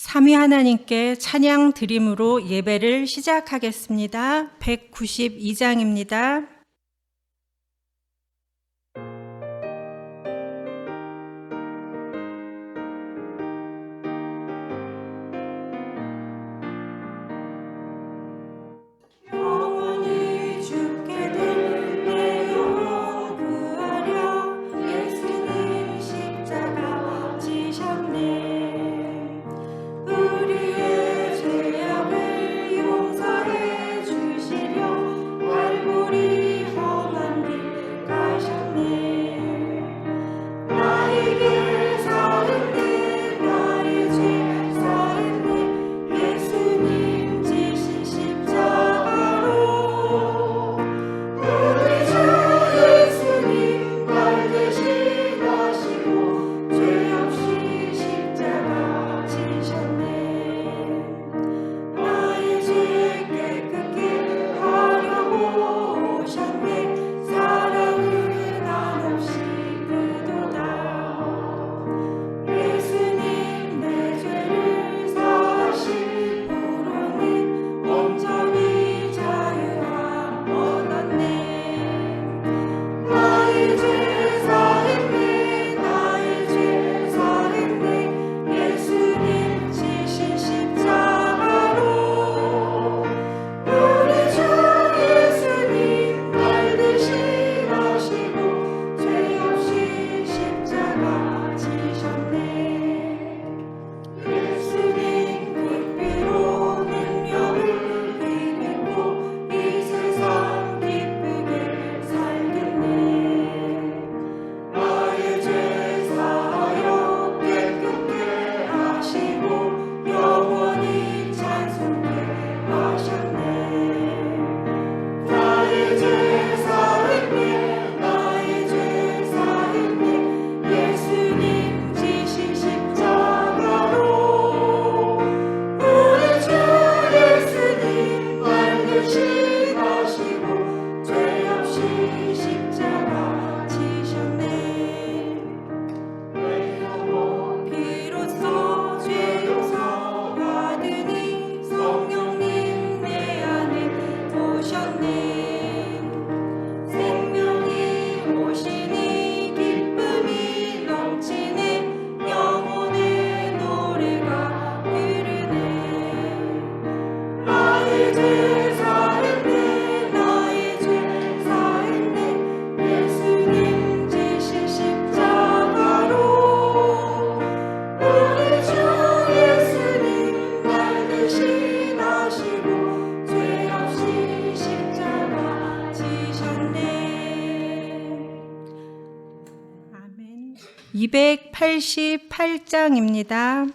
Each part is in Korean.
삼위 하나님께 찬양 드림으로 예배를 시작하겠습니다. 192장입니다. 아멘. 288장입니다.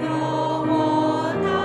영원한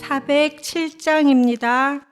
407장입니다.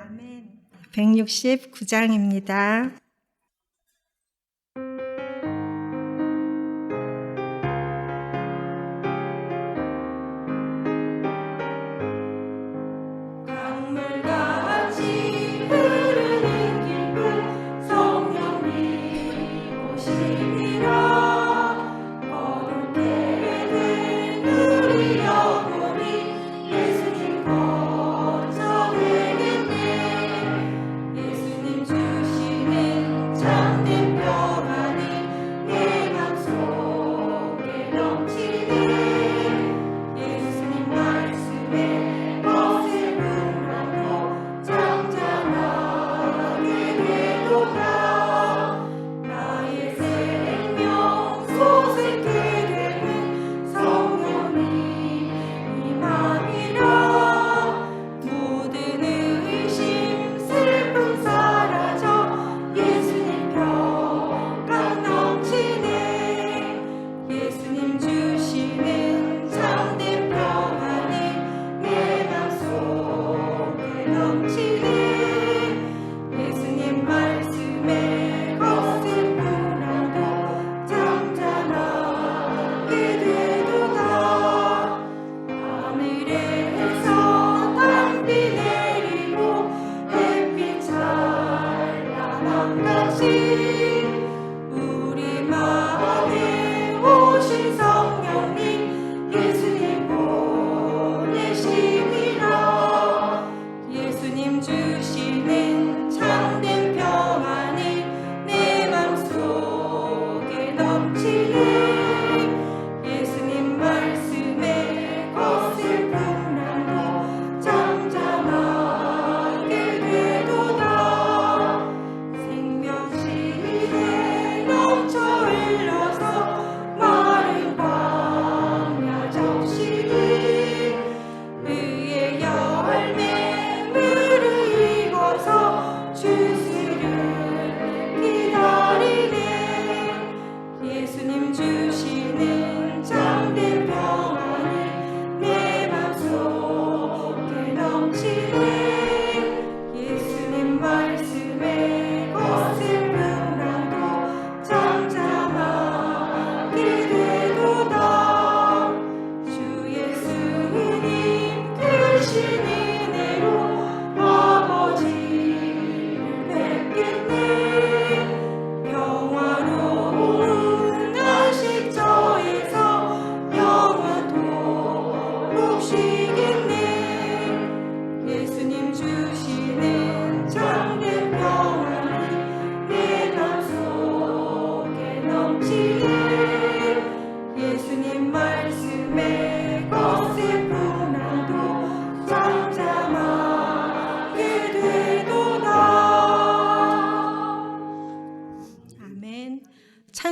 아멘. 169장입니다.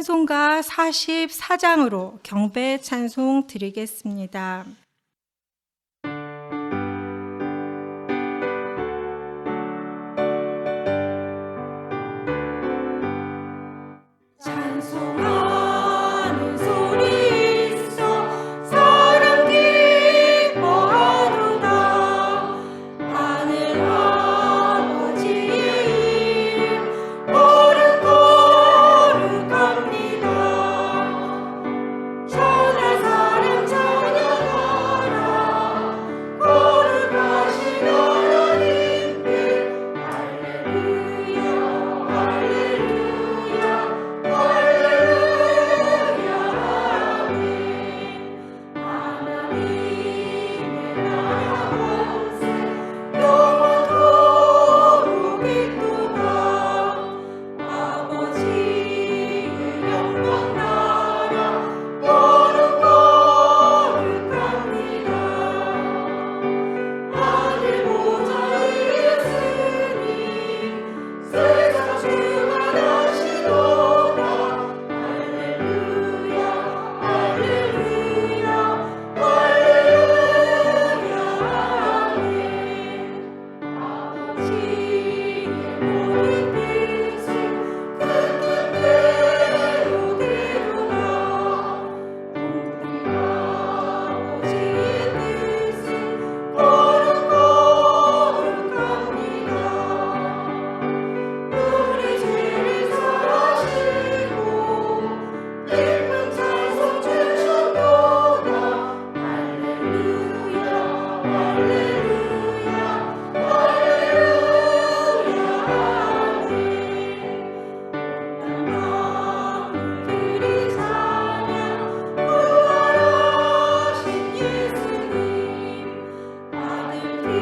찬송가 44장으로 경배 찬송 드리겠습니다. 찬송하는 소리 있어 사람 기뻐하도다. 하늘 아버지의 이름 거룩거룩합니다. 천하 사람 찬양하라. 거룩하신 하나님께 할렐루야 할렐루야 할렐루야 아멘. 하나님의 나라 권세 영원토록 있도다. 아버지의 영광 나라 거룩거룩합니다. 하늘 보좌에 있으니 세상 주가 나시도다. 할렐루야 할렐루야 할렐루야 아멘. 아버지의 모든 뜻은 그 뜻대로 되도다. 우리 아버지의 뜻은 거룩거룩합니다. 우리 죄를 사하시고 깊은 찬송 주셨도다. 할렐루야 할렐루야 할렐루야 아멘. 온 만물들이 찬양 구원하신 예수님 아들들이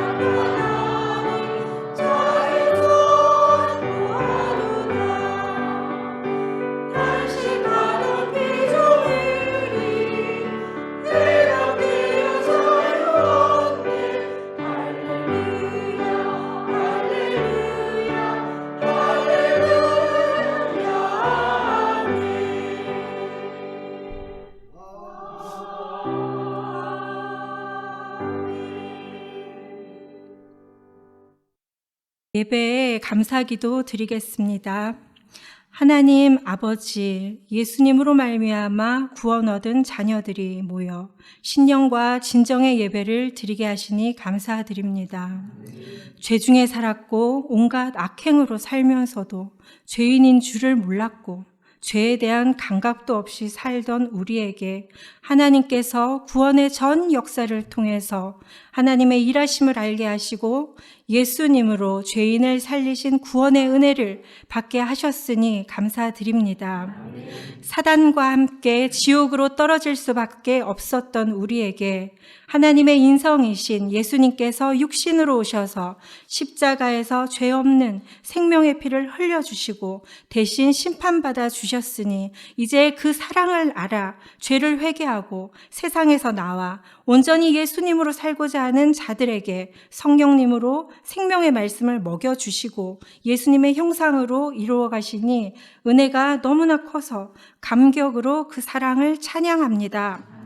나타나니 자유선 구하도다. 단식하던 피조물이 해방되어 자유롭네. 할렐루야 할렐루야 할렐루야 예배에 감사기도 드리겠습니다. 하나님 아버지, 예수님으로 말미암아 구원 얻은 자녀들이 모여 신령과 진정의 예배를 드리게 하시니 감사드립니다. 죄 중에 살았고 온갖 악행으로 살면서도 죄인인 줄을 몰랐고 죄에 대한 감각도 없이 살던 우리에게 하나님께서 구원의 전 역사를 통해서 하나님의 일하심을 알게 하시고 예수님으로 죄인을 살리신 구원의 은혜를 받게 하셨으니 감사드립니다. 사단과 함께 지옥으로 떨어질 수밖에 없었던 우리에게 하나님의 인성이신 예수님께서 육신으로 오셔서 십자가에서 죄 없는 생명의 피를 흘려주시고 대신 심판받아 주셨으니 이제 그 사랑을 알아 죄를 회개하고 세상에서 나와 온전히 예수님으로 살고자 하는 자들에게 성령님으로 생명의 말씀을 먹여주시고 예수님의 형상으로 이루어 가시니 은혜가 너무나 커서 감격으로 그 사랑을 찬양합니다.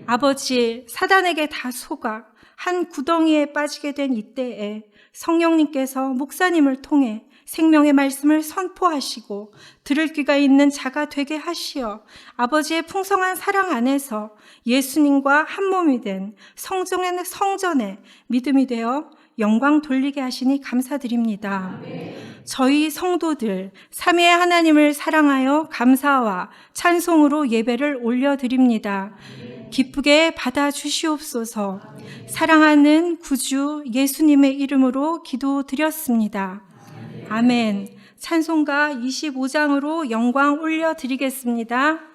아버지, 사단에게 다 속아 한 구덩이에 빠지게 된 이때에 성령님께서 목사님을 통해 생명의 말씀을 선포하시고 들을 귀가 있는 자가 되게 하시어 아버지의 풍성한 사랑 안에서 예수님과 한 몸이 된 성전의 믿음이 되어 영광 돌리게 하시니 감사드립니다. 저희 성도들 삼위의 하나님을 사랑하여 감사와 찬송으로 예배를 올려드립니다. 기쁘게 받아주시옵소서. 사랑하는 구주 예수님의 이름으로 기도드렸습니다. 아멘. 찬송가 25장으로 영광 올려드리겠습니다.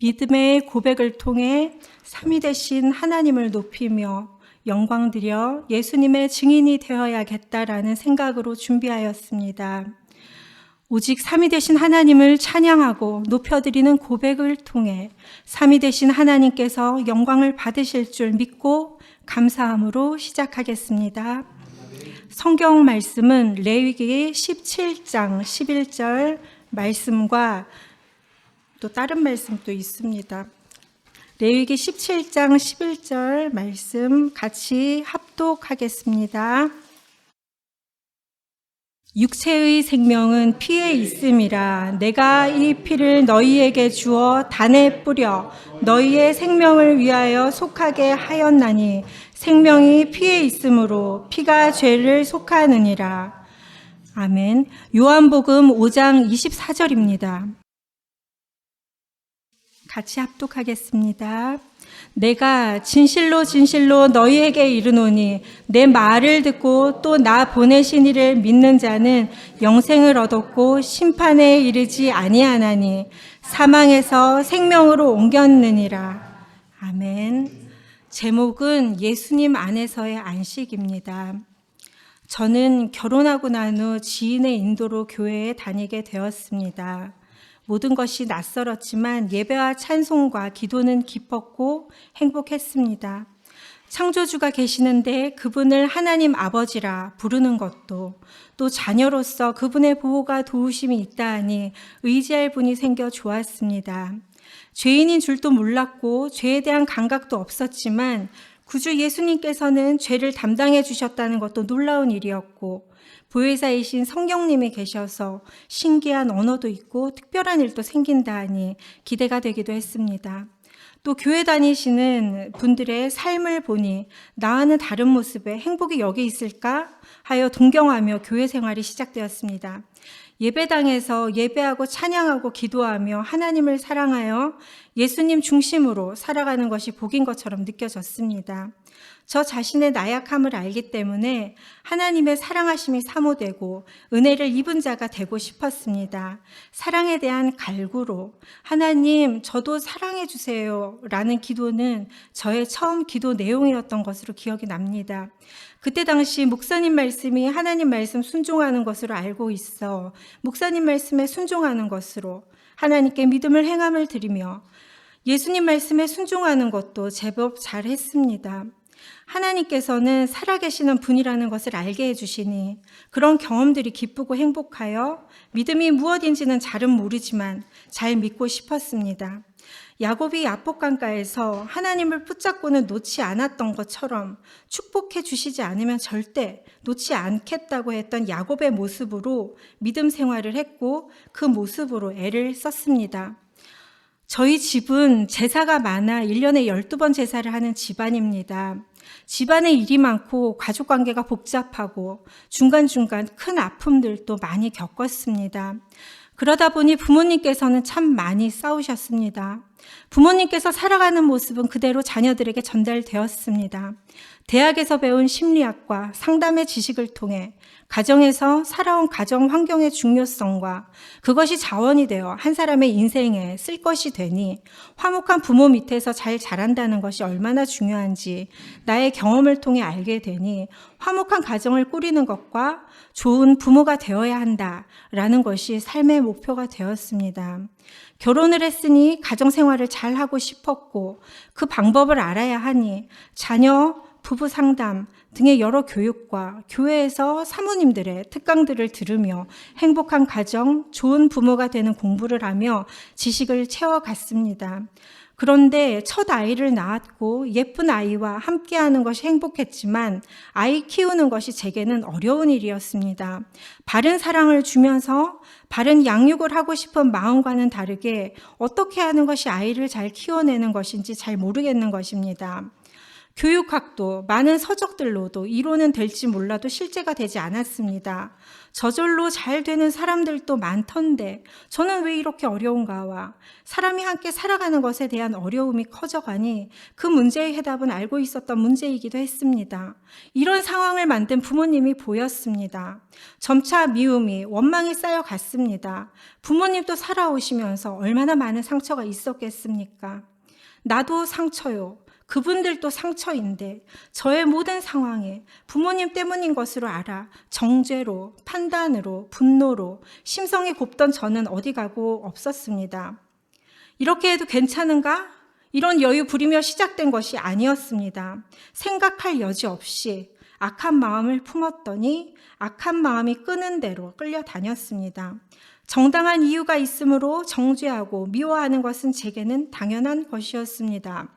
믿음의 고백을 통해 삼위 되신 하나님을 높이며 영광드려 예수님의 증인이 되어야겠다라는 생각으로 준비하였습니다. 오직 삼위 되신 하나님을 찬양하고 높여드리는 고백을 통해 삼위 되신 하나님께서 영광을 받으실 줄 믿고 감사함으로 시작하겠습니다. 성경 말씀은 레위기 17장 11절 말씀과 또 다른 말씀도 있습니다. 레위기 17장 11절 말씀 같이 합독하겠습니다. 육체의 생명은 피에 있음이라. 내가 이 피를 너희에게 주어 단에 뿌려 너희의 생명을 위하여 속하게 하였나니 생명이 피에 있으므로 피가 죄를 속하느니라. 아멘. 요한복음 5장 24절입니다. 같이 합독하겠습니다. 내가 진실로 진실로 너희에게 이르노니 내 말을 듣고 또 나 보내신 이를 믿는 자는 영생을 얻었고 심판에 이르지 아니하나니 사망에서 생명으로 옮겼느니라. 아멘. 제목은 예수님 안에서의 안식입니다. 저는 결혼하고 난 후 지인의 인도로 교회에 다니게 되었습니다. 모든 것이 낯설었지만 예배와 찬송과 기도는 기뻤고 행복했습니다. 창조주가 계시는데 그분을 하나님 아버지라 부르는 것도, 또 자녀로서 그분의 보호가 도우심이 있다 하니 의지할 분이 생겨 좋았습니다. 죄인인 줄도 몰랐고 죄에 대한 감각도 없었지만 구주 예수님께서는 죄를 담당해 주셨다는 것도 놀라운 일이었고, 보혜사이신 성령님이 계셔서 신기한 언어도 있고 특별한 일도 생긴다 하니 기대가 되기도 했습니다. 또 교회 다니시는 분들의 삶을 보니 나와는 다른 모습에 행복이 여기 있을까 하여 동경하며 교회 생활이 시작되었습니다. 예배당에서 예배하고 찬양하고 기도하며 하나님을 사랑하여 예수님 중심으로 살아가는 것이 복인 것처럼 느껴졌습니다. 저 자신의 나약함을 알기 때문에 하나님의 사랑하심이 사모되고 은혜를 입은 자가 되고 싶었습니다. 사랑에 대한 갈구로 하나님 저도 사랑해 주세요 라는 기도는 저의 처음 기도 내용이었던 것으로 기억이 납니다. 그때 당시 목사님 말씀이 하나님 말씀 순종하는 것으로 알고 있어 목사님 말씀에 순종하는 것으로 하나님께 믿음을 행함을 드리며 예수님 말씀에 순종하는 것도 제법 잘했습니다. 하나님께서는 살아계시는 분이라는 것을 알게 해주시니 그런 경험들이 기쁘고 행복하여 믿음이 무엇인지는 잘은 모르지만 잘 믿고 싶었습니다. 야곱이 야복강가에서 하나님을 붙잡고는 놓지 않았던 것처럼 축복해 주시지 않으면 절대 놓지 않겠다고 했던 야곱의 모습으로 믿음 생활을 했고 그 모습으로 애를 썼습니다. 저희 집은 제사가 많아 1년에 12번 제사를 하는 집안입니다. 집안에 일이 많고 가족관계가 복잡하고 중간중간 큰 아픔들도 많이 겪었습니다. 그러다 보니 부모님께서는 참 많이 싸우셨습니다. 부모님께서 살아가는 모습은 그대로 자녀들에게 전달되었습니다. 대학에서 배운 심리학과 상담의 지식을 통해 가정에서 살아온 가정 환경의 중요성과 그것이 자원이 되어 한 사람의 인생에 쓸 것이 되니 화목한 부모 밑에서 잘 자란다는 것이 얼마나 중요한지 나의 경험을 통해 알게 되니 화목한 가정을 꾸리는 것과 좋은 부모가 되어야 한다라는 것이 삶의 목표가 되었습니다. 결혼을 했으니 가정생활을 잘 하고 싶었고 그 방법을 알아야 하니 자녀, 부부 상담 등의 여러 교육과 교회에서 사모님들의 특강들을 들으며 행복한 가정, 좋은 부모가 되는 공부를 하며 지식을 채워갔습니다. 그런데 첫 아이를 낳았고 예쁜 아이와 함께하는 것이 행복했지만 아이 키우는 것이 제게는 어려운 일이었습니다. 바른 사랑을 주면서 바른 양육을 하고 싶은 마음과는 다르게 어떻게 하는 것이 아이를 잘 키워내는 것인지 잘 모르겠는 것입니다. 교육학도 많은 서적들로도 이론은 될지 몰라도 실제가 되지 않았습니다. 저절로 잘 되는 사람들도 많던데 저는 왜 이렇게 어려운가와 사람이 함께 살아가는 것에 대한 어려움이 커져가니 그 문제의 해답은 알고 있었던 문제이기도 했습니다. 이런 상황을 만든 부모님이 보였습니다. 점차 미움이, 원망이 쌓여갔습니다. 부모님도 살아오시면서 얼마나 많은 상처가 있었겠습니까? 나도 상처요. 그분들도 상처인데 저의 모든 상황에 부모님 때문인 것으로 알아 정죄로, 판단으로, 분노로 심성이 곱던 저는 어디 가고 없었습니다. 이렇게 해도 괜찮은가? 이런 여유 부리며 시작된 것이 아니었습니다. 생각할 여지 없이 악한 마음을 품었더니 악한 마음이 끄는 대로 끌려다녔습니다. 정당한 이유가 있으므로 정죄하고 미워하는 것은 제게는 당연한 것이었습니다.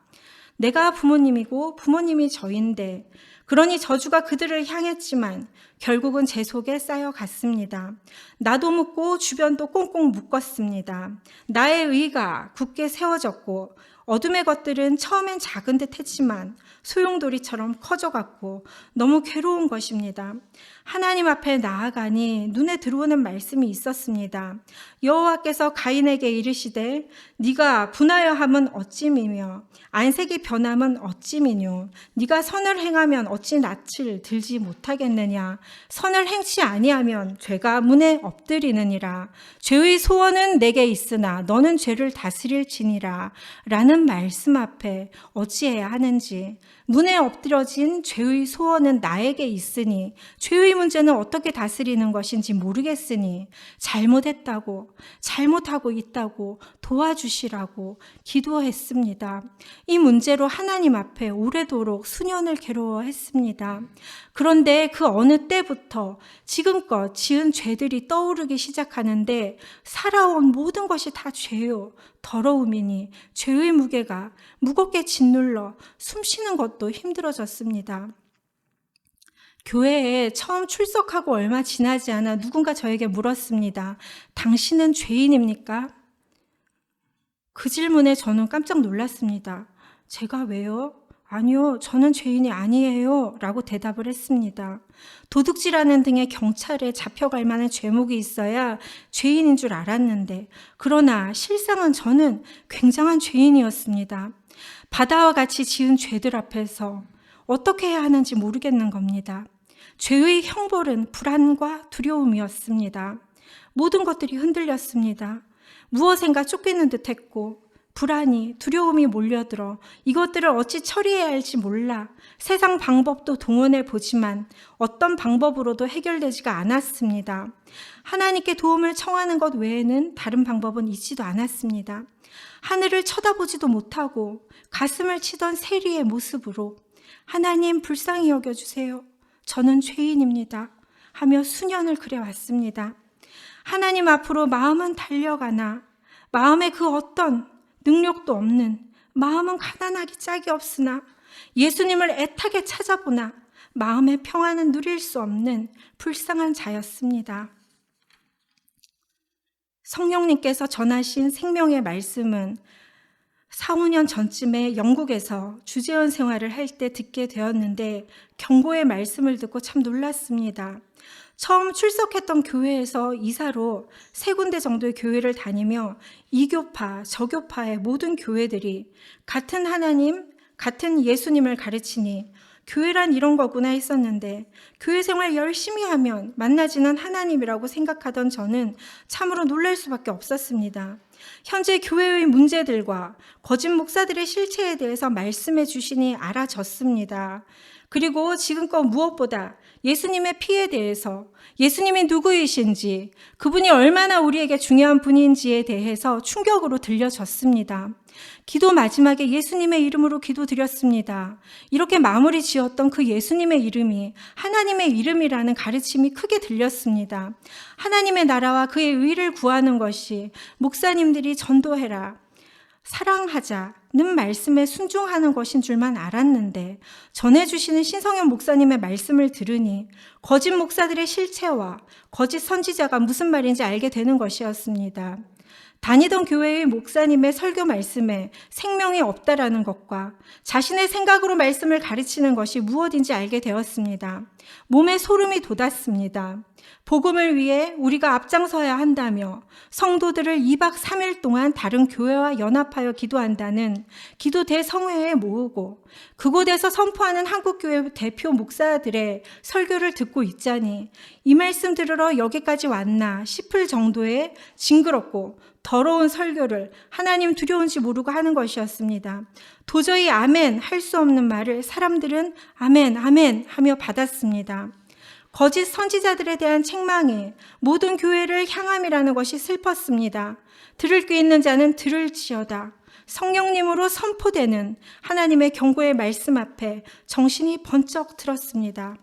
내가 부모님이고 부모님이 저인데 그러니 저주가 그들을 향했지만 결국은 제 속에 쌓여갔습니다. 나도 묻고 주변도 꽁꽁 묶었습니다. 나의 의가 굳게 세워졌고 어둠의 것들은 처음엔 작은 듯 했지만 소용돌이처럼 커져갔고 너무 괴로운 것입니다. 하나님 앞에 나아가니 눈에 들어오는 말씀이 있었습니다. 여호와께서 가인에게 이르시되 네가 분하여 함은 어찌미며 안색이 변함은 어찌미뇨 네가 선을 행하면 어찌 낯을 들지 못하겠느냐 선을 행치 아니하면 죄가 문에 엎드리느니라 죄의 소원은 내게 있으나 너는 죄를 다스릴지니라 라는 말씀 앞에 어찌해야 하는지 문에 엎드려진 죄의 소원은 나에게 있으니 죄의 문제는 어떻게 다스리는 것인지 모르겠으니 잘못했다고 잘못하고 있다고 도와주시라고 기도했습니다. 이 문제로 하나님 앞에 오래도록 수년을 괴로워했습니다. 그런데 그 어느 때부터 지금껏 지은 죄들이 떠오르기 시작하는데 살아온 모든 것이 다 죄요 더러움이니 죄의 무게가 무겁게 짓눌러 숨쉬는 것도 힘들어졌습니다. 교회에 처음 출석하고 얼마 지나지 않아 누군가 저에게 물었습니다. 당신은 죄인입니까? 그 질문에 저는 깜짝 놀랐습니다. 제가 왜요? 아니요, 저는 죄인이 아니에요 라고 대답을 했습니다. 도둑질하는 등의 경찰에 잡혀갈 만한 죄목이 있어야 죄인인 줄 알았는데 그러나 실상은 저는 굉장한 죄인이었습니다. 바다와 같이 지은 죄들 앞에서 어떻게 해야 하는지 모르겠는 겁니다. 죄의 형벌은 불안과 두려움이었습니다. 모든 것들이 흔들렸습니다. 무엇인가 쫓기는 듯했고 불안이, 두려움이 몰려들어 이것들을 어찌 처리해야 할지 몰라 세상 방법도 동원해 보지만 어떤 방법으로도 해결되지가 않았습니다. 하나님께 도움을 청하는 것 외에는 다른 방법은 있지도 않았습니다. 하늘을 쳐다보지도 못하고 가슴을 치던 세리의 모습으로 하나님 불쌍히 여겨주세요. 저는 죄인입니다. 하며 수년을 그래왔습니다. 하나님 앞으로 마음은 달려가나 마음에 그 어떤 능력도 없는 마음은 가난하기 짝이 없으나 예수님을 애타게 찾아보나 마음의 평안은 누릴 수 없는 불쌍한 자였습니다. 성령님께서 전하신 생명의 말씀은 4, 5년 전쯤에 영국에서 주재원 생활을 할 때 듣게 되었는데 경고의 말씀을 듣고 참 놀랐습니다. 처음 출석했던 교회에서 이사로 3군데 정도의 교회를 다니며 이교파, 저교파의 모든 교회들이 같은 하나님, 같은 예수님을 가르치니 교회란 이런 거구나 했었는데 교회 생활 열심히 하면 만나지는 하나님이라고 생각하던 저는 참으로 놀랄 수밖에 없었습니다. 현재 교회의 문제들과 거짓 목사들의 실체에 대해서 말씀해 주시니 알아졌습니다. 그리고 지금껏 무엇보다 예수님의 피에 대해서 예수님이 누구이신지 그분이 얼마나 우리에게 중요한 분인지에 대해서 충격으로 들려졌습니다. 기도 마지막에 예수님의 이름으로 기도드렸습니다. 이렇게 마무리 지었던 그 예수님의 이름이 하나님의 이름이라는 가르침이 크게 들렸습니다. 하나님의 나라와 그의 의를 구하는 것이 목사님들이 전도해라, 사랑하자는 말씀에 순종하는 것인 줄만 알았는데 전해주시는 신성현 목사님의 말씀을 들으니 거짓 목사들의 실체와 거짓 선지자가 무슨 말인지 알게 되는 것이었습니다. 다니던 교회의 목사님의 설교 말씀에 생명이 없다라는 것과 자신의 생각으로 말씀을 가르치는 것이 무엇인지 알게 되었습니다. 몸에 소름이 돋았습니다. 복음을 위해 우리가 앞장서야 한다며 성도들을 2박 3일 동안 다른 교회와 연합하여 기도한다는 기도 대성회에 모으고 그곳에서 선포하는 한국교회 대표 목사들의 설교를 듣고 있자니 이 말씀 들으러 여기까지 왔나 싶을 정도의 징그럽고 더러운 설교를 하나님 두려운지 모르고 하는 것이었습니다. 도저히 아멘 할 수 없는 말을 사람들은 아멘 아멘 하며 받았습니다. 거짓 선지자들에 대한 책망이 모든 교회를 향함이라는 것이 슬펐습니다. 들을 귀 있는 자는 들을지어다. 성령님으로 선포되는 하나님의 경고의 말씀 앞에 정신이 번쩍 들었습니다.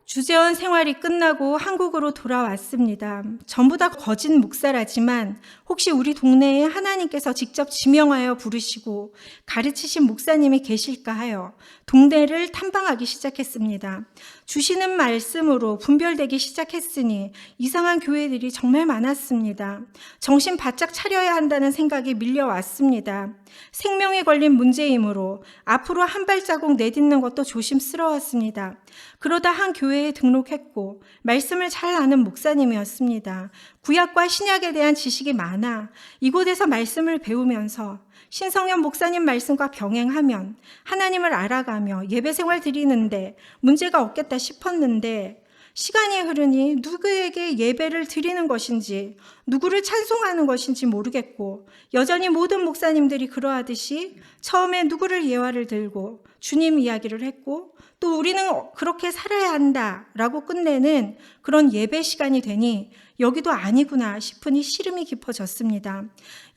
주재원 생활이 끝나고 한국으로 돌아왔습니다. 전부 다 거짓 목사라지만 혹시 우리 동네에 하나님께서 직접 지명하여 부르시고 가르치신 목사님이 계실까 하여 동네를 탐방하기 시작했습니다. 주시는 말씀으로 분별되기 시작했으니 이상한 교회들이 정말 많았습니다. 정신 바짝 차려야 한다는 생각이 밀려왔습니다. 생명에 걸린 문제이므로 앞으로 한 발자국 내딛는 것도 조심스러웠습니다. 그러다 한 교회에 등록했고 말씀을 잘 아는 목사님이었습니다. 구약과 신약에 대한 지식이 많아 이곳에서 말씀을 배우면서 신성현 목사님 말씀과 병행하면 하나님을 알아가며 예배생활 드리는데 문제가 없겠다 싶었는데 시간이 흐르니 누구에게 예배를 드리는 것인지 누구를 찬송하는 것인지 모르겠고 여전히 모든 목사님들이 그러하듯이 처음에 누구를 예화를 들고 주님 이야기를 했고 또 우리는 그렇게 살아야 한다라고 끝내는 그런 예배 시간이 되니 여기도 아니구나 싶으니 시름이 깊어졌습니다.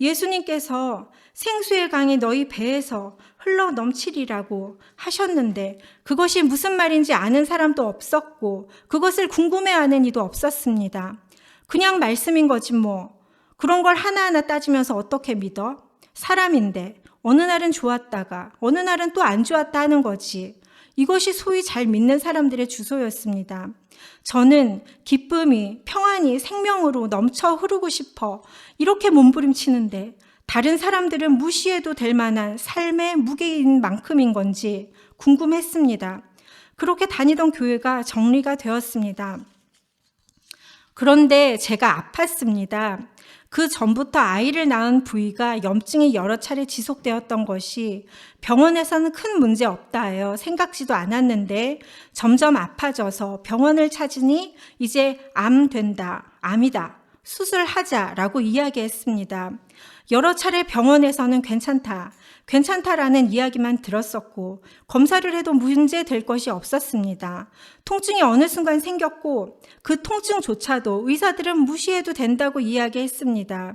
예수님께서 생수의 강이 너희 배에서 흘러 넘치리라고 하셨는데 그것이 무슨 말인지 아는 사람도 없었고 그것을 궁금해하는 이도 없었습니다. 그냥 말씀인 거지 뭐. 그런 걸 하나하나 따지면서 어떻게 믿어? 사람인데 어느 날은 좋았다가 어느 날은 또 안 좋았다 하는 거지. 이것이 소위 잘 믿는 사람들의 주소였습니다. 저는 기쁨이, 평안이 생명으로 넘쳐 흐르고 싶어 이렇게 몸부림치는데 다른 사람들은 무시해도 될 만한 삶의 무게인 만큼인 건지 궁금했습니다. 그렇게 다니던 교회가 정리가 되었습니다. 그런데 제가 아팠습니다. 그 전부터 아이를 낳은 부위가 염증이 여러 차례 지속되었던 것이 병원에서는 큰 문제 없다 하여 생각지도 않았는데 점점 아파져서 병원을 찾으니 이제 암 된다, 암이다, 수술하자라고 이야기했습니다. 여러 차례 병원에서는 괜찮다라는 이야기만 들었었고 검사를 해도 문제될 것이 없었습니다. 통증이 어느 순간 생겼고 그 통증조차도 의사들은 무시해도 된다고 이야기했습니다.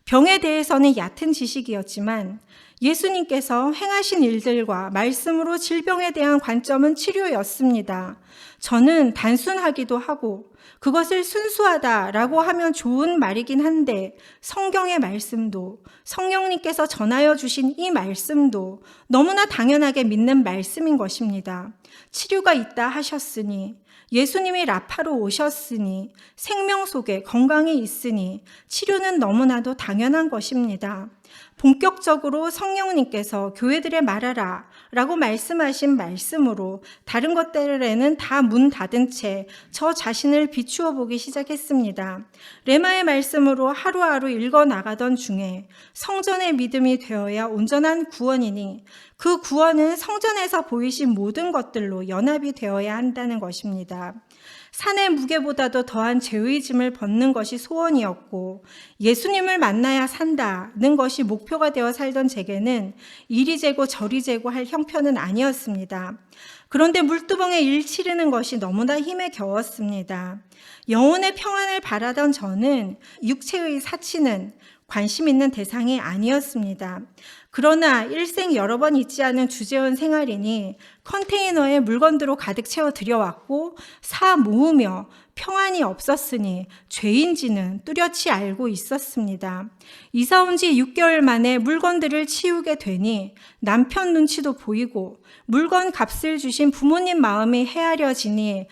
병에 대해서는 얕은 지식이었지만 예수님께서 행하신 일들과 말씀으로 질병에 대한 관점은 치료였습니다. 저는 단순하기도 하고 그것을 순수하다라고 하면 좋은 말이긴 한데 성경의 말씀도 성령님께서 전하여 주신 이 말씀도 너무나 당연하게 믿는 말씀인 것입니다. 치료가 있다 하셨으니 예수님이 라파로 오셨으니 생명 속에 건강이 있으니 치료는 너무나도 당연한 것입니다. 본격적으로 성령님께서 교회들에 말하라 라고 말씀하신 말씀으로 다른 것들에는 다 문 닫은 채 저 자신을 비추어 보기 시작했습니다. 레마의 말씀으로 하루하루 읽어나가던 중에 성전의 믿음이 되어야 온전한 구원이니 그 구원은 성전에서 보이신 모든 것들로 연합이 되어야 한다는 것입니다. 산의 무게보다도 더한 죄의 짐을 벗는 것이 소원이었고 예수님을 만나야 산다는 것이 목표가 되어 살던 제게는 이리 재고 저리 재고 할 형편은 아니었습니다. 그런데 물두멍에 일 치르는 것이 너무나 힘에 겨웠습니다. 영혼의 평안을 바라던 저는 육체의 사치는 관심 있는 대상이 아니었습니다. 그러나 일생 여러 번 잊지 않은 주재원 생활이니 컨테이너에 물건들로 가득 채워 들여왔고 사 모으며 평안이 없었으니 죄인지는 뚜렷이 알고 있었습니다. 이사 온 지 6개월 만에 물건들을 치우게 되니 남편 눈치도 보이고 물건 값을 주신 부모님 마음이 헤아려지니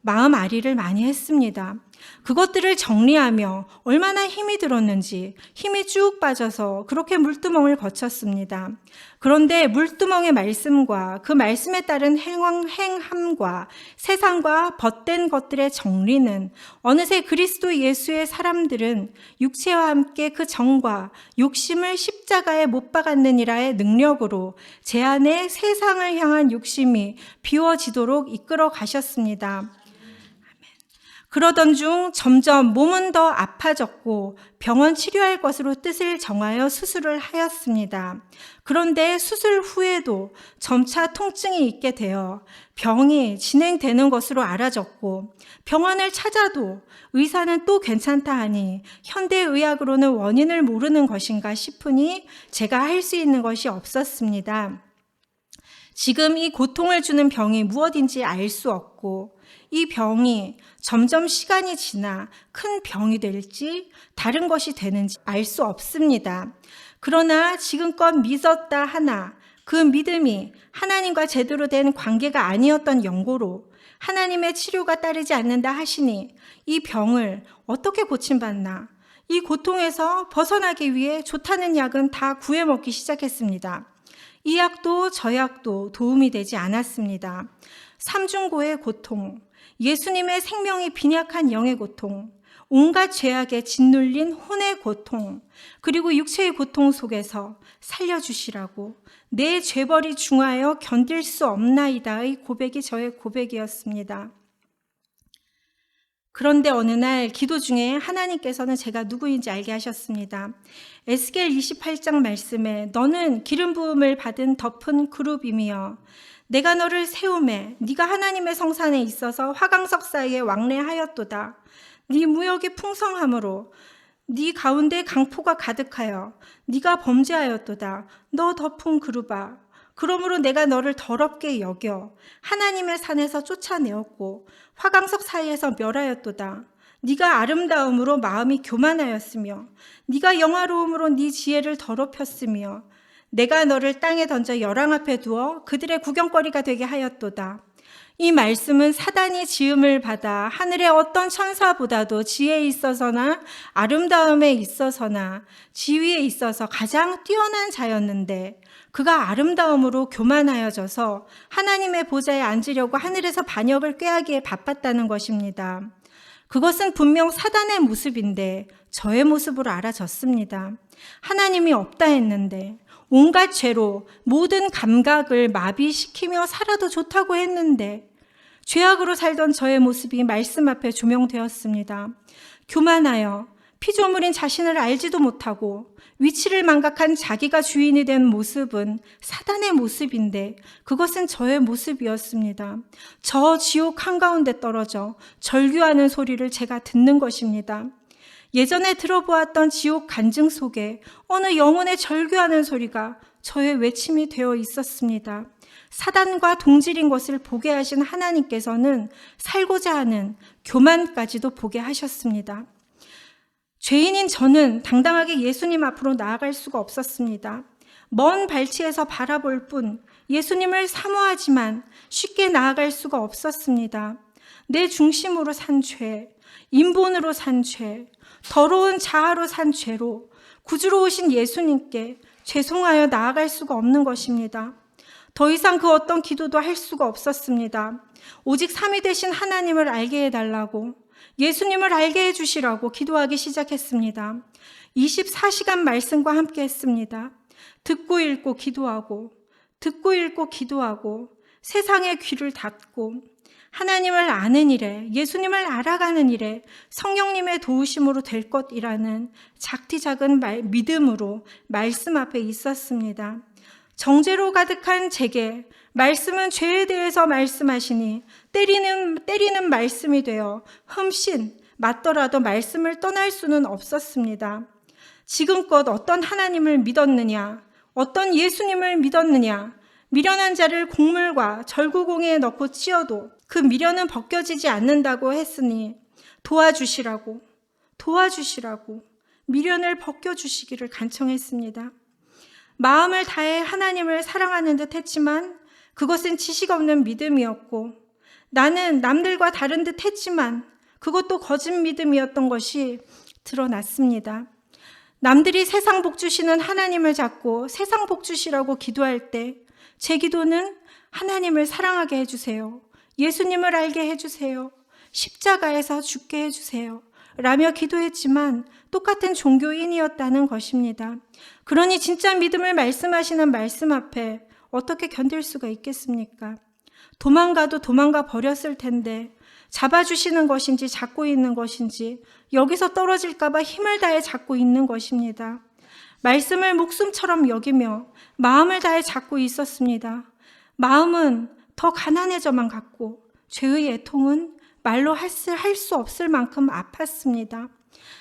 마음 아리를 많이 했습니다. 그것들을 정리하며 얼마나 힘이 들었는지 힘이 쭉 빠져서 그렇게 물두멍을 거쳤습니다. 그런데 물두멍의 말씀과 그 말씀에 따른 행함과 세상과 벗된 것들의 정리는 어느새 그리스도 예수의 사람들은 육체와 함께 그 정과 욕심을 십자가에 못 박았느니라의 능력으로 제 안에 세상을 향한 욕심이 비워지도록 이끌어 가셨습니다. 그러던 중 점점 몸은 더 아파졌고 병원 치료할 것으로 뜻을 정하여 수술을 하였습니다. 그런데 수술 후에도 점차 통증이 있게 되어 병이 진행되는 것으로 알아졌고 병원을 찾아도 의사는 또 괜찮다 하니 현대의학으로는 원인을 모르는 것인가 싶으니 제가 할 수 있는 것이 없었습니다. 지금 이 고통을 주는 병이 무엇인지 알 수 없고 이 병이 점점 시간이 지나 큰 병이 될지 다른 것이 되는지 알 수 없습니다. 그러나 지금껏 믿었다 하나 그 믿음이 하나님과 제대로 된 관계가 아니었던 연고로 하나님의 치료가 따르지 않는다 하시니 이 병을 어떻게 고침받나? 이 고통에서 벗어나기 위해 좋다는 약은 다 구해 먹기 시작했습니다. 이 약도 저 약도 도움이 되지 않았습니다. 삼중고의 고통, 예수님의 생명이 빈약한 영의 고통, 온갖 죄악에 짓눌린 혼의 고통, 그리고 육체의 고통 속에서 살려주시라고 내 죄벌이 중하여 견딜 수 없나이다의 고백이 저의 고백이었습니다. 그런데 어느 날 기도 중에 하나님께서는 제가 누구인지 알게 하셨습니다. 에스겔 28장 말씀에 너는 기름 부음을 받은 덮은 그룹이며 내가 너를 세우매 네가 하나님의 성산에 있어서 화강석 사이에 왕래하였도다. 네 무역이 풍성함으로 네 가운데 강포가 가득하여 네가 범죄하였도다. 너 덮은 그룹아. 그러므로 내가 너를 더럽게 여겨 하나님의 산에서 쫓아내었고 화강석 사이에서 멸하였도다. 네가 아름다움으로 마음이 교만하였으며 네가 영화로움으로 네 지혜를 더럽혔으며 내가 너를 땅에 던져 열왕 앞에 두어 그들의 구경거리가 되게 하였도다. 이 말씀은 사단이 지음을 받아 하늘의 어떤 천사보다도 지혜에 있어서나 아름다움에 있어서나 지위에 있어서 가장 뛰어난 자였는데 그가 아름다움으로 교만하여져서 하나님의 보좌에 앉으려고 하늘에서 반역을 꾀하기에 바빴다는 것입니다. 그것은 분명 사단의 모습인데 저의 모습으로 알아졌습니다. 하나님이 없다 했는데 온갖 죄로 모든 감각을 마비시키며 살아도 좋다고 했는데 죄악으로 살던 저의 모습이 말씀 앞에 조명되었습니다. 교만하여 피조물인 자신을 알지도 못하고 위치를 망각한 자기가 주인이 된 모습은 사단의 모습인데 그것은 저의 모습이었습니다. 저 지옥 한가운데 떨어져 절규하는 소리를 제가 듣는 것입니다. 예전에 들어보았던 지옥 간증 속에 어느 영혼의 절규하는 소리가 저의 외침이 되어 있었습니다. 사단과 동질인 것을 보게 하신 하나님께서는 살고자 하는 교만까지도 보게 하셨습니다. 죄인인 저는 당당하게 예수님 앞으로 나아갈 수가 없었습니다. 먼 발치에서 바라볼 뿐 예수님을 사모하지만 쉽게 나아갈 수가 없었습니다. 내 중심으로 산 죄, 인본으로 산 죄, 더러운 자아로 산 죄로 구주로 오신 예수님께 죄송하여 나아갈 수가 없는 것입니다. 더 이상 그 어떤 기도도 할 수가 없었습니다. 오직 삼위 되신 하나님을 알게 해달라고, 예수님을 알게 해주시라고 기도하기 시작했습니다. 24시간 말씀과 함께 했습니다. 듣고 읽고 기도하고, 듣고 읽고 기도하고, 세상의 귀를 닫고, 하나님을 아는 일에, 예수님을 알아가는 일에 성령님의 도우심으로 될 것이라는 작디작은 믿음으로 말씀 앞에 있었습니다. 정죄로 가득한 제게 말씀은 죄에 대해서 말씀하시니 때리는 말씀이 되어 흠씬 맞더라도 말씀을 떠날 수는 없었습니다. 지금껏 어떤 하나님을 믿었느냐, 어떤 예수님을 믿었느냐, 미련한 자를 곡물과 절구공에 넣고 찧어도 그 미련은 벗겨지지 않는다고 했으니 도와주시라고 미련을 벗겨주시기를 간청했습니다. 마음을 다해 하나님을 사랑하는 듯 했지만 그것은 지식 없는 믿음이었고 나는 남들과 다른 듯 했지만 그것도 거짓 믿음이었던 것이 드러났습니다. 남들이 세상 복 주시는 하나님을 잡고 세상 복 주시라고 기도할 때 제 기도는 하나님을 사랑하게 해주세요. 예수님을 알게 해주세요. 십자가에서 죽게 해주세요. 라며 기도했지만 똑같은 종교인이었다는 것입니다. 그러니 진짜 믿음을 말씀하시는 말씀 앞에 어떻게 견딜 수가 있겠습니까? 도망가도 도망가 버렸을 텐데 잡아주시는 것인지 잡고 있는 것인지 여기서 떨어질까 봐 힘을 다해 잡고 있는 것입니다. 말씀을 목숨처럼 여기며 마음을 다해 잡고 있었습니다. 마음은 더 가난해져만 갔고 죄의 애통은 말로 할 수 없을 만큼 아팠습니다.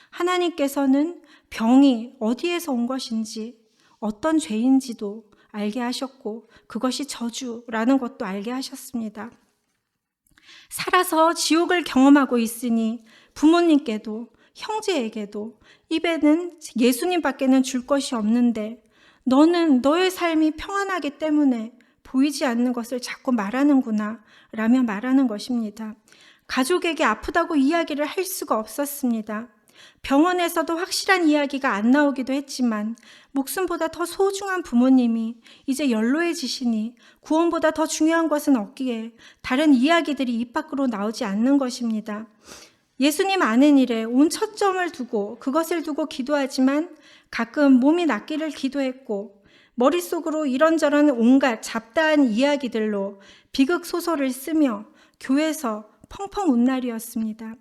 하나님께서는 병이 어디에서 온 것인지 어떤 죄인지도 알게 하셨고 그것이 저주라는 것도 알게 하셨습니다. 살아서 지옥을 경험하고 있으니 부모님께도 형제에게도 입에는 예수님밖에는 줄 것이 없는데 너는 너의 삶이 평안하기 때문에 보이지 않는 것을 자꾸 말하는구나 라며 말하는 것입니다. 가족에게 아프다고 이야기를 할 수가 없었습니다. 병원에서도 확실한 이야기가 안 나오기도 했지만 목숨보다 더 소중한 부모님이 이제 연로해지시니 구원보다 더 중요한 것은 없기에 다른 이야기들이 입 밖으로 나오지 않는 것입니다. 예수님 아는 일에 온 초점을 두고 그것을 두고 기도하지만 가끔 몸이 낫기를 기도했고 머릿속으로 이런저런 온갖 잡다한 이야기들로 비극소설을 쓰며 교회에서 펑펑 운 날이었습니다.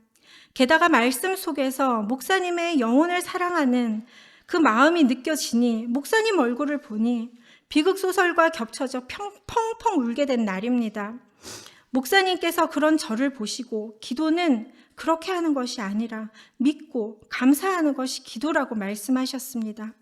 게다가 말씀 속에서 목사님의 영혼을 사랑하는 그 마음이 느껴지니 목사님 얼굴을 보니 비극소설과 겹쳐져 펑펑 울게 된 날입니다. 목사님께서 그런 저를 보시고 기도는 그렇게 하는 것이 아니라 믿고 감사하는 것이 기도라고 말씀하셨습니다.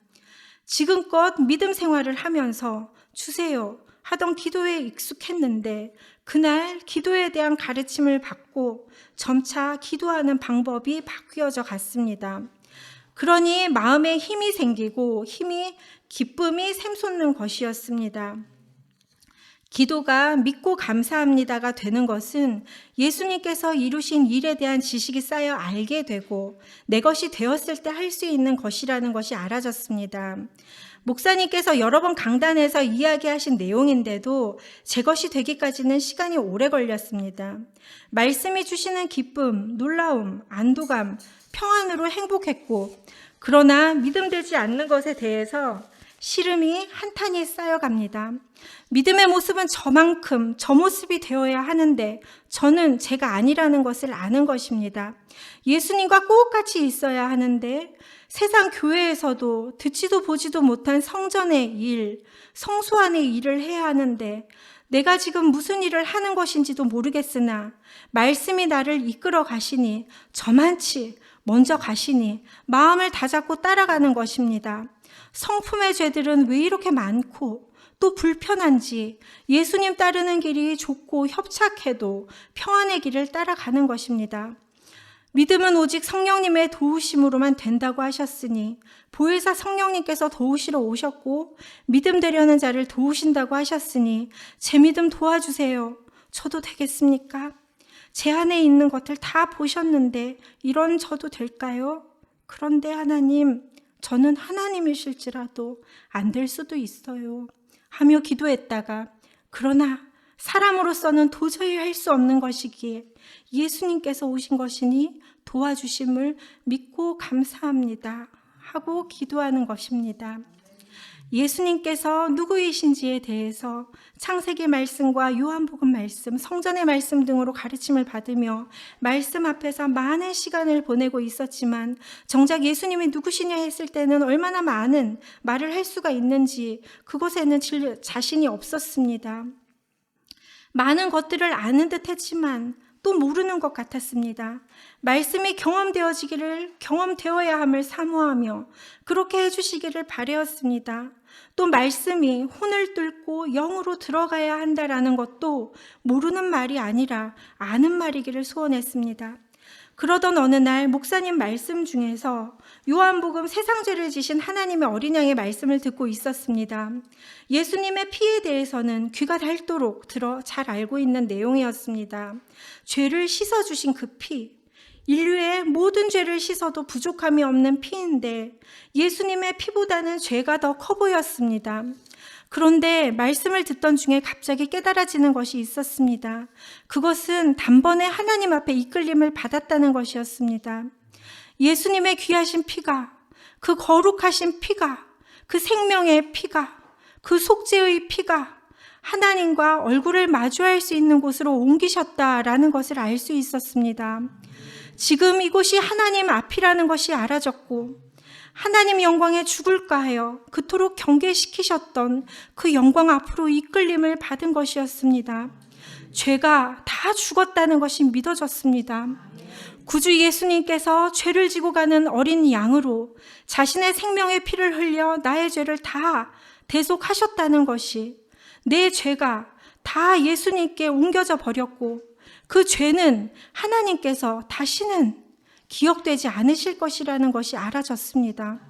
지금껏 믿음 생활을 하면서 주세요 하던 기도에 익숙했는데 그날 기도에 대한 가르침을 받고 점차 기도하는 방법이 바뀌어져 갔습니다. 그러니 마음에 힘이 생기고 기쁨이 샘솟는 것이었습니다. 기도가 믿고 감사합니다가 되는 것은 예수님께서 이루신 일에 대한 지식이 쌓여 알게 되고 내 것이 되었을 때 할 수 있는 것이라는 것이 알아졌습니다. 목사님께서 여러 번 강단에서 이야기하신 내용인데도 제 것이 되기까지는 시간이 오래 걸렸습니다. 말씀이 주시는 기쁨, 놀라움, 안도감, 평안으로 행복했고 그러나 믿음되지 않는 것에 대해서 시름이 한탄이 쌓여갑니다. 믿음의 모습은 저만큼 저 모습이 되어야 하는데 저는 제가 아니라는 것을 아는 것입니다. 예수님과 꼭 같이 있어야 하는데 세상 교회에서도 듣지도 보지도 못한 성전의 일, 성소 안의 일을 해야 하는데 내가 지금 무슨 일을 하는 것인지도 모르겠으나 말씀이 나를 이끌어 가시니 저만치 먼저 가시니 마음을 다잡고 따라가는 것입니다. 성품의 죄들은 왜 이렇게 많고 또 불편한지 예수님 따르는 길이 좁고 협착해도 평안의 길을 따라가는 것입니다. 믿음은 오직 성령님의 도우심으로만 된다고 하셨으니 보혜사 성령님께서 도우시러 오셨고 믿음 되려는 자를 도우신다고 하셨으니 제 믿음 도와주세요. 저도 되겠습니까? 제 안에 있는 것들 다 보셨는데 이런 저도 될까요? 그런데 하나님, 저는 하나님이실지라도 안 될 수도 있어요 하며 기도했다가 그러나 사람으로서는 도저히 할 수 없는 것이기에 예수님께서 오신 것이니 도와주심을 믿고 감사합니다 하고 기도하는 것입니다. 예수님께서 누구이신지에 대해서 창세기 말씀과 요한복음 말씀, 성전의 말씀 등으로 가르침을 받으며 말씀 앞에서 많은 시간을 보내고 있었지만 정작 예수님이 누구시냐 했을 때는 얼마나 많은 말을 할 수가 있는지 그곳에는 자신이 없었습니다. 많은 것들을 아는 듯 했지만 또 모르는 것 같았습니다. 말씀이 경험되어야 함을 사모하며 그렇게 해주시기를 바라였습니다. 또 말씀이 혼을 뚫고 영으로 들어가야 한다라는 것도 모르는 말이 아니라 아는 말이기를 소원했습니다. 그러던 어느 날 목사님 말씀 중에서 요한복음 세상 죄를 지신 하나님의 어린 양의 말씀을 듣고 있었습니다. 예수님의 피에 대해서는 귀가 닳도록 들어 잘 알고 있는 내용이었습니다. 죄를 씻어주신 그 피, 인류의 모든 죄를 씻어도 부족함이 없는 피인데 예수님의 피보다는 죄가 더 커 보였습니다. 그런데 말씀을 듣던 중에 갑자기 깨달아지는 것이 있었습니다. 그것은 단번에 하나님 앞에 이끌림을 받았다는 것이었습니다. 예수님의 귀하신 피가, 그 거룩하신 피가, 그 생명의 피가, 그 속죄의 피가 하나님과 얼굴을 마주할 수 있는 곳으로 옮기셨다라는 것을 알 수 있었습니다. 지금 이곳이 하나님 앞이라는 것이 알아졌고 하나님 영광에 죽을까 하여 그토록 경계시키셨던 그 영광 앞으로 이끌림을 받은 것이었습니다. 죄가 다 죽었다는 것이 믿어졌습니다. 구주 예수님께서 죄를 지고 가는 어린 양으로 자신의 생명의 피를 흘려 나의 죄를 다 대속하셨다는 것이, 내 죄가 다 예수님께 옮겨져 버렸고 그 죄는 하나님께서 다시는 기억되지 않으실 것이라는 것이 알아졌습니다.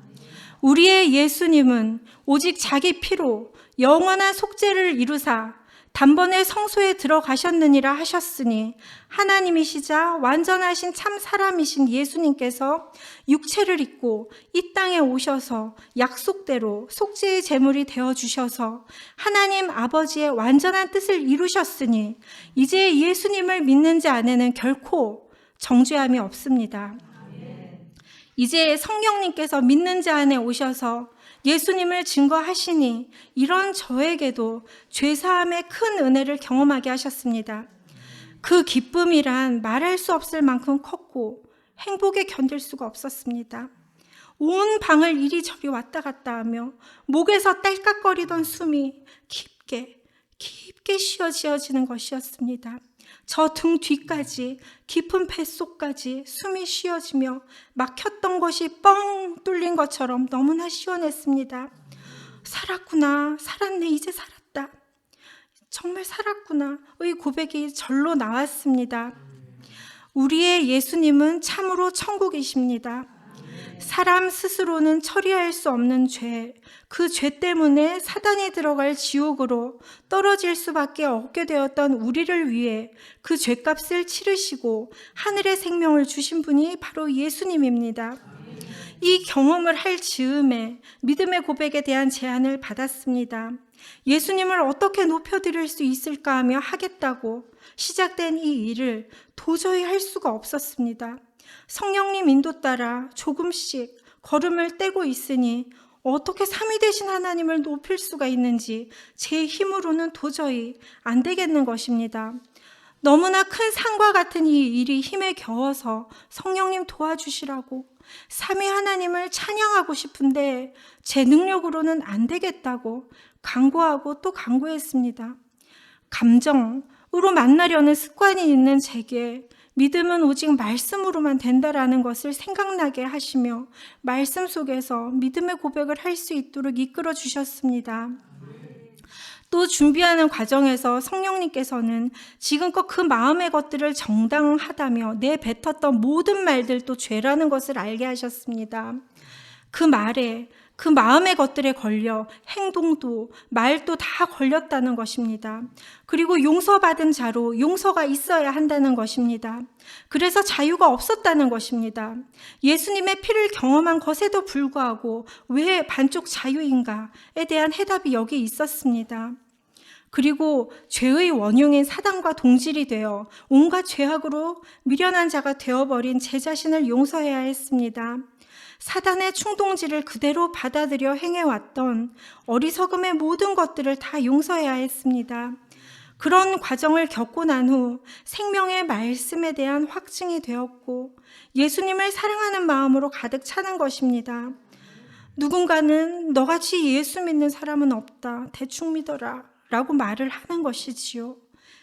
우리의 예수님은 오직 자기 피로 영원한 속죄를 이루사 단번에 성소에 들어가셨느니라 하셨으니 하나님이시자 완전하신 참 사람이신 예수님께서 육체를 입고 이 땅에 오셔서 약속대로 속죄의 제물이 되어주셔서 하나님 아버지의 완전한 뜻을 이루셨으니 이제 예수님을 믿는 자 안에는 결코 정죄함이 없습니다. 이제 성령님께서 믿는 자 안에 오셔서 예수님을 증거하시니 이런 저에게도 죄사함의 큰 은혜를 경험하게 하셨습니다. 그 기쁨이란 말할 수 없을 만큼 컸고 행복에 견딜 수가 없었습니다. 온 방을 이리저리 왔다 갔다 하며 목에서 딸깍거리던 숨이 깊게 쉬어지어지는 것이었습니다. 저 등 뒤까지 깊은 뱃속까지 숨이 쉬어지며 막혔던 것이 뻥 뚫린 것처럼 너무나 시원했습니다. 살았구나, 살았네, 이제 살았다, 정말 살았구나 의 고백이 절로 나왔습니다. 우리의 예수님은 참으로 천국이십니다. 사람 스스로는 처리할 수 없는 죄, 그 죄 때문에 사단이 들어갈 지옥으로 떨어질 수밖에 없게 되었던 우리를 위해 그 죄값을 치르시고 하늘의 생명을 주신 분이 바로 예수님입니다. 이 경험을 할 즈음에 믿음의 고백에 대한 제안을 받았습니다. 예수님을 어떻게 높여드릴 수 있을까 하며 하겠다고 시작된 이 일을 도저히 할 수가 없었습니다. 성령님 인도 따라 조금씩 걸음을 떼고 있으니 어떻게 삼위 되신 하나님을 높일 수가 있는지 제 힘으로는 도저히 안 되겠는 것입니다. 너무나 큰 산과 같은 이 일이 힘에 겨워서 성령님 도와주시라고 삼위 하나님을 찬양하고 싶은데 제 능력으로는 안 되겠다고 간구하고 또 간구했습니다. 감정으로 만나려는 습관이 있는 제게 믿음은 오직 말씀으로만 된다라는 것을 생각나게 하시며 말씀 속에서 믿음의 고백을 할 수 있도록 이끌어 주셨습니다. 또 준비하는 과정에서 성령님께서는 지금껏 그 마음의 것들을 정당하다며 내뱉었던 모든 말들도 죄라는 것을 알게 하셨습니다. 그 말에, 그 마음의 것들에 걸려 행동도 말도 다 걸렸다는 것입니다. 그리고 용서받은 자로 용서가 있어야 한다는 것입니다. 그래서 자유가 없었다는 것입니다. 예수님의 피를 경험한 것에도 불구하고 왜 반쪽 자유인가에 대한 해답이 여기 있었습니다. 그리고 죄의 원흉인 사단과 동질이 되어 온갖 죄악으로 미련한 자가 되어버린 제 자신을 용서해야 했습니다. 사단의 충동질을 그대로 받아들여 행해왔던 어리석음의 모든 것들을 다 용서해야 했습니다. 그런 과정을 겪고 난 후 생명의 말씀에 대한 확증이 되었고 예수님을 사랑하는 마음으로 가득 차는 것입니다. 누군가는 너같이 예수 믿는 사람은 없다, 대충 믿어라 라고 말을 하는 것이지요.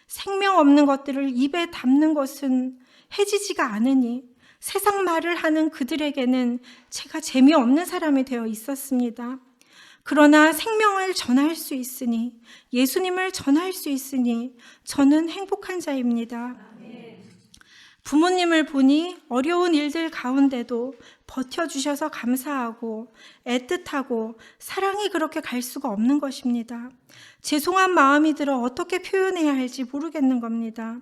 생명 없는 것들을 입에 담는 것은 해지지가 않으니 세상 말을 하는 그들에게는 제가 재미없는 사람이 되어 있었습니다. 그러나 생명을 전할 수 있으니, 예수님을 전할 수 있으니 저는 행복한 자입니다. 부모님을 보니 어려운 일들 가운데도 버텨주셔서 감사하고 애틋하고 사랑이 그렇게 갈 수가 없는 것입니다. 죄송한 마음이 들어 어떻게 표현해야 할지 모르겠는 겁니다.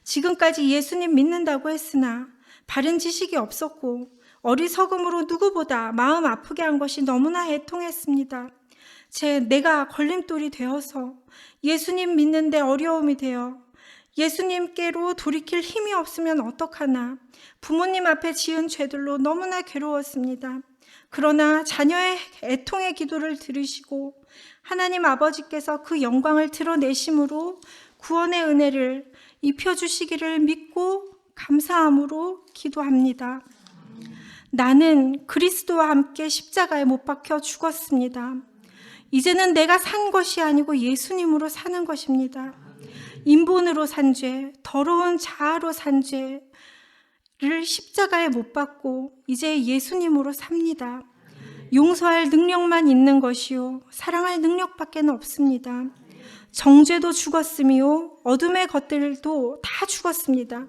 지금까지 예수님 믿는다고 했으나 바른 지식이 없었고 어리석음으로 누구보다 마음 아프게 한 것이 너무나 애통했습니다. 내가 걸림돌이 되어서 예수님 믿는데 어려움이 되어 예수님께로 돌이킬 힘이 없으면 어떡하나, 부모님 앞에 지은 죄들로 너무나 괴로웠습니다. 그러나 자녀의 애통의 기도를 들으시고 하나님 아버지께서 그 영광을 드러내심으로 구원의 은혜를 입혀주시기를 믿고 감사함으로 기도합니다. 나는 그리스도와 함께 십자가에 못 박혀 죽었습니다. 이제는 내가 산 것이 아니고 예수님으로 사는 것입니다. 인본으로 산 죄, 더러운 자아로 산 죄를 십자가에 못 박고 이제 예수님으로 삽니다. 용서할 능력만 있는 것이요, 사랑할 능력밖에는 없습니다. 정죄도 죽었으며 어둠의 것들도 다 죽었습니다.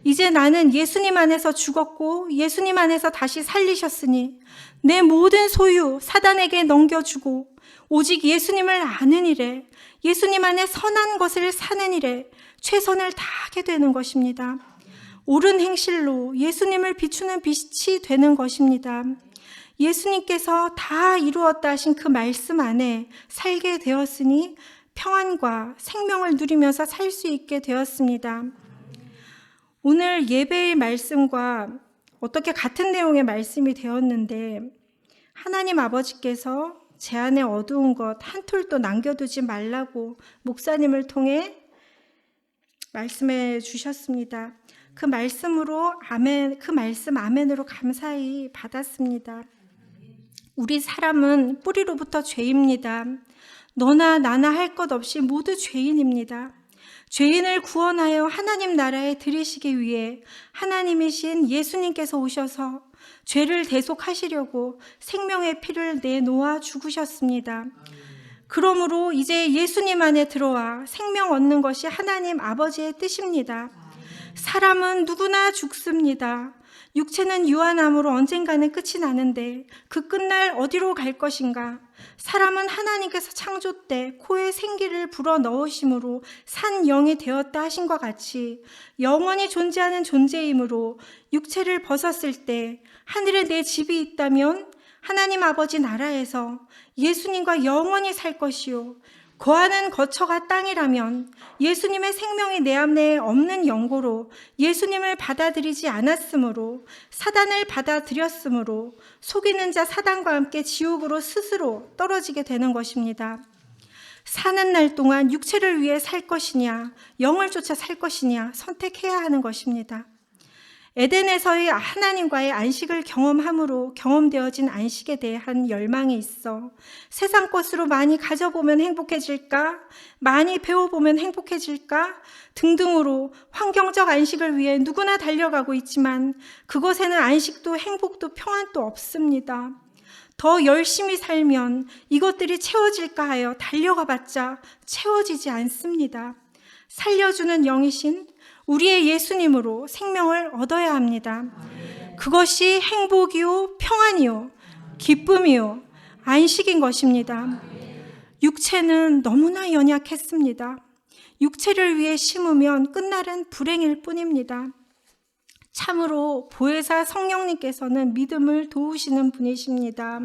이제 나는 예수님 안에서 죽었고 예수님 안에서 다시 살리셨으니 내 모든 소유 사단에게 넘겨주고 오직 예수님을 아는 일에, 예수님 안에 선한 것을 사는 일에 최선을 다하게 되는 것입니다. 옳은 행실로 예수님을 비추는 빛이 되는 것입니다. 예수님께서 다 이루었다 하신 그 말씀 안에 살게 되었으니 평안과 생명을 누리면서 살 수 있게 되었습니다. 오늘 예배의 말씀과 어떻게 같은 내용의 말씀이 되었는데, 하나님 아버지께서 제 안에 어두운 것 한 톨도 남겨두지 말라고 목사님을 통해 말씀해 주셨습니다. 그 말씀으로 그 말씀 아멘으로 감사히 받았습니다. 우리 사람은 뿌리로부터 죄입니다. 너나 나나 할 것 없이 모두 죄인입니다. 죄인을 구원하여 하나님 나라에 들이시기 위해 하나님이신 예수님께서 오셔서 죄를 대속하시려고 생명의 피를 내놓아 죽으셨습니다. 그러므로 이제 예수님 안에 들어와 생명 얻는 것이 하나님 아버지의 뜻입니다. 사람은 누구나 죽습니다. 육체는 유한함으로 언젠가는 끝이 나는데 그 끝날 어디로 갈 것인가? 사람은 하나님께서 창조 때 코에 생기를 불어넣으심으로 산 영이 되었다 하신 것 같이 영원히 존재하는 존재이므로 육체를 벗었을 때 하늘에 내 집이 있다면 하나님 아버지 나라에서 예수님과 영원히 살 것이요, 거하는 거처가 땅이라면 예수님의 생명이 내 안에 없는 영고로 예수님을 받아들이지 않았으므로 사단을 받아들였으므로 속이는 자 사단과 함께 지옥으로 스스로 떨어지게 되는 것입니다. 사는 날 동안 육체를 위해 살 것이냐 영을 쫓아 살 것이냐 선택해야 하는 것입니다. 에덴에서의 하나님과의 안식을 경험함으로 경험되어진 안식에 대한 열망이 있어 세상 것으로 많이 가져보면 행복해질까? 많이 배워보면 행복해질까? 등등으로 환경적 안식을 위해 누구나 달려가고 있지만 그것에는 안식도 행복도 평안도 없습니다. 더 열심히 살면 이것들이 채워질까 하여 달려가봤자 채워지지 않습니다. 살려주는 영이신 우리의 예수님으로 생명을 얻어야 합니다. 그것이 행복이요, 평안이요, 기쁨이요, 안식인 것입니다. 육체는 너무나 연약했습니다. 육체를 위해 심으면 끝날은 불행일 뿐입니다. 참으로 보혜사 성령님께서는 믿음을 도우시는 분이십니다.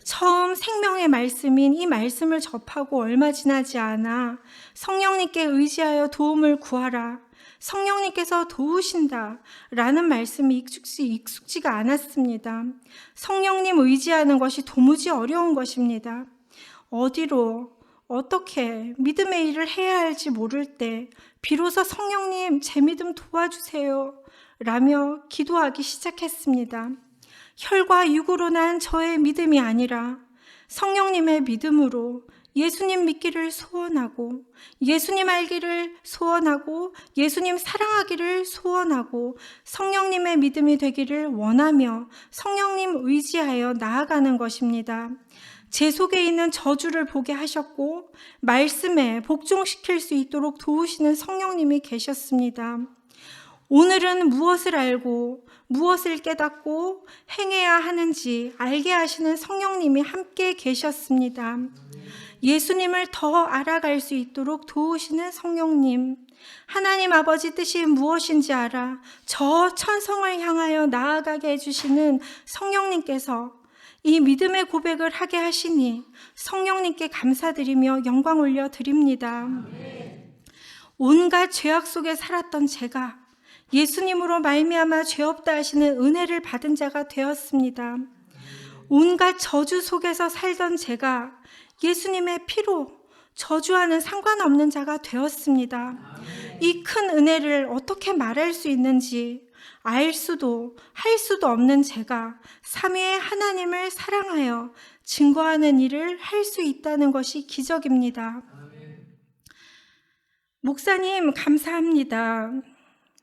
처음 생명의 말씀인 이 말씀을 접하고 얼마 지나지 않아 성령님께 의지하여 도움을 구하라, 성령님께서 도우신다 라는 말씀이 익숙지가 않았습니다. 성령님 의지하는 것이 도무지 어려운 것입니다. 어디로 어떻게 믿음의 일을 해야 할지 모를 때 비로소 성령님 제 믿음 도와주세요 라며 기도하기 시작했습니다. 혈과 육으로 난 저의 믿음이 아니라 성령님의 믿음으로 예수님 믿기를 소원하고 예수님 알기를 소원하고 예수님 사랑하기를 소원하고 성령님의 믿음이 되기를 원하며 성령님 의지하여 나아가는 것입니다. 제 속에 있는 저주를 보게 하셨고 말씀에 복종시킬 수 있도록 도우시는 성령님이 계셨습니다. 오늘은 무엇을 알고 무엇을 깨닫고 행해야 하는지 알게 하시는 성령님이 함께 계셨습니다. 예수님을 더 알아갈 수 있도록 도우시는 성령님, 하나님 아버지 뜻이 무엇인지 알아 저 천성을 향하여 나아가게 해주시는 성령님께서 이 믿음의 고백을 하게 하시니 성령님께 감사드리며 영광 올려드립니다. 온갖 죄악 속에 살았던 제가 예수님으로 말미암아 죄 없다 하시는 은혜를 받은 자가 되었습니다. 온갖 저주 속에서 살던 제가 예수님의 피로 저주와는 상관없는 자가 되었습니다. 이 큰 은혜를 어떻게 말할 수 있는지 알 수도 할 수도 없는 제가 삼위의 하나님을 사랑하여 증거하는 일을 할 수 있다는 것이 기적입니다. 목사님 감사합니다.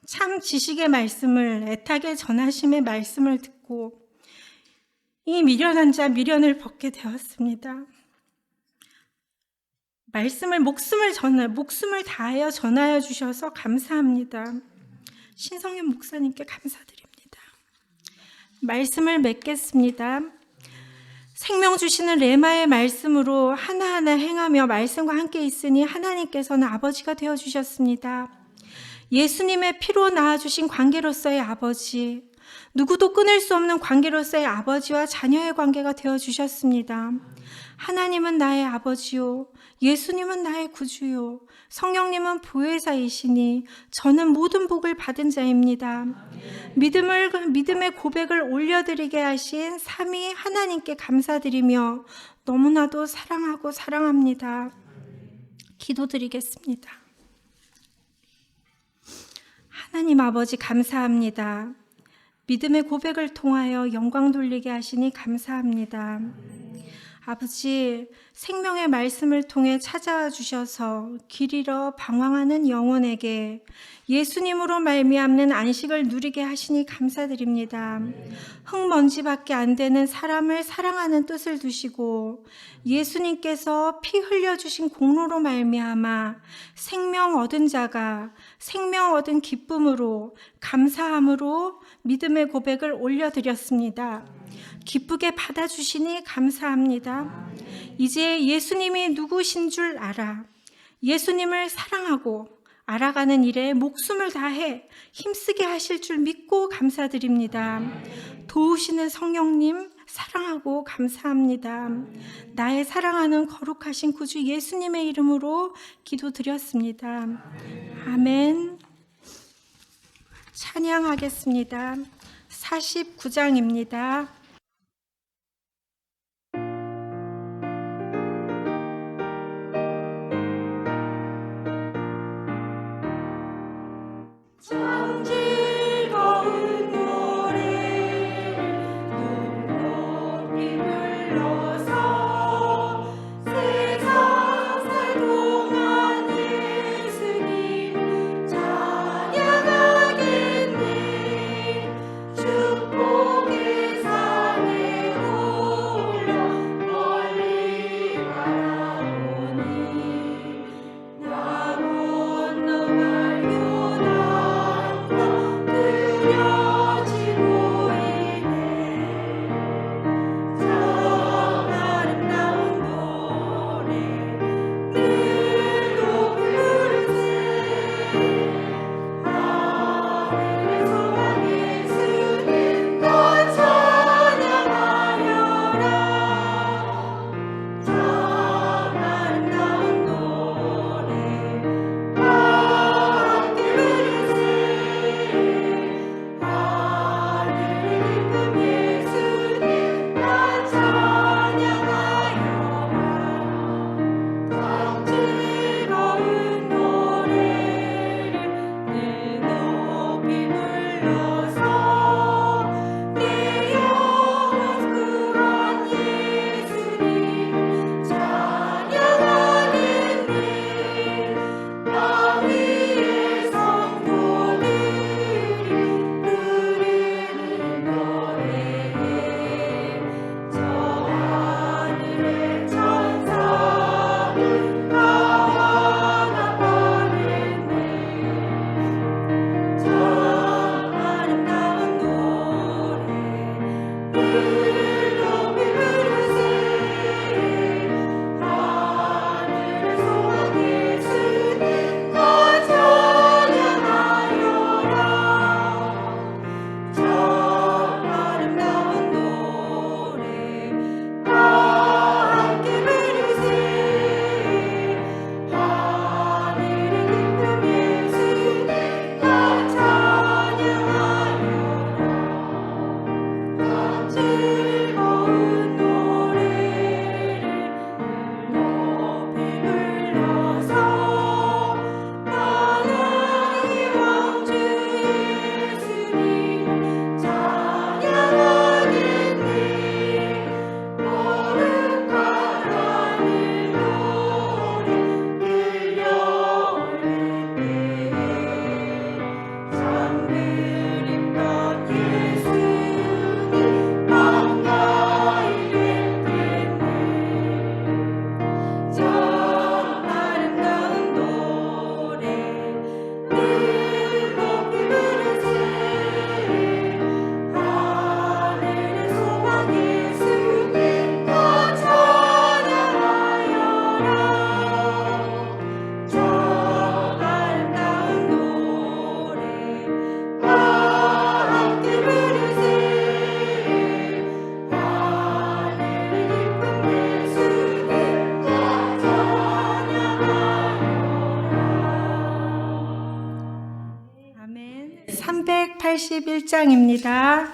참 지식의 말씀을 애타게 전하심의 말씀을 듣고 이 미련한 자 미련을 벗게 되었습니다. 말씀을 목숨을 다하여 전하여 주셔서 감사합니다. 신성현 목사님께 감사드립니다. 말씀을 맺겠습니다. 생명 주시는 레마의 말씀으로 하나하나 행하며 말씀과 함께 있으니 하나님께서는 아버지가 되어주셨습니다. 예수님의 피로 낳아주신 관계로서의 아버지, 누구도 끊을 수 없는 관계로서의 아버지와 자녀의 관계가 되어주셨습니다. 하나님은 나의 아버지요, 예수님은 나의 구주요, 성령님은 보혜사이시니 저는 모든 복을 받은 자입니다. 믿음의 고백을 올려드리게 하신 삼위 하나님께 감사드리며 너무나도 사랑하고 사랑합니다. 기도드리겠습니다. 하나님 아버지 감사합니다. 믿음의 고백을 통하여 영광 돌리게 하시니 감사합니다. 아버지, 생명의 말씀을 통해 찾아와 주셔서 길 잃어 방황하는 영혼에게 예수님으로 말미암는 안식을 누리게 하시니 감사드립니다. 흙먼지밖에 안 되는 사람을 사랑하는 뜻을 두시고 예수님께서 피 흘려주신 공로로 말미암아 생명 얻은 자가 생명 얻은 기쁨으로 감사함으로 믿음의 고백을 올려드렸습니다. 기쁘게 받아주시니 감사합니다. 이제 예수님이 누구신 줄 알아 예수님을 사랑하고 알아가는 일에 목숨을 다해 힘쓰게 하실 줄 믿고 감사드립니다. 도우시는 성령님 사랑하고 감사합니다. 나의 사랑하는 거룩하신 구주 예수님의 이름으로 기도드렸습니다. 아멘. 찬양하겠습니다. 49장입니다. 참 즐거운 노래 높이 불러서 세상 살 동안 예수님 찬양하겠네. 축복의 사 11장입니다.